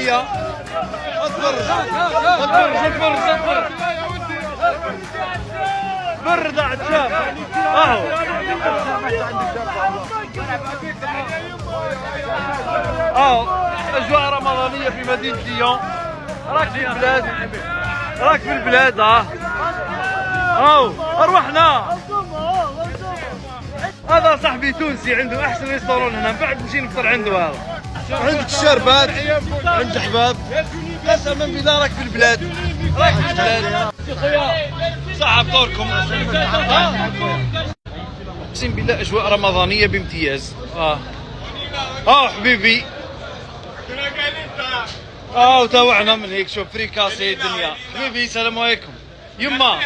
شويه. اصبر برد عشان اهو. اجواء رمضانيه في مدينه ليون. راك في البلاد، راك في البلاد. اهو اروحنا. هذا صاحبي تونسي عنده احسن ريستورون هنا، من بعد نمشي نفطر عنده. هذا عندك الشربات، عند حباب. قسما بالله راك في البلاد، راك في البلاد. صح فطوركم. اقسم بالله اجواء رمضانيه بامتياز. حبيبي. وتوعنا من هيك. شوف فريكاسي الدنيا. حبيبي السلام عليكم. يما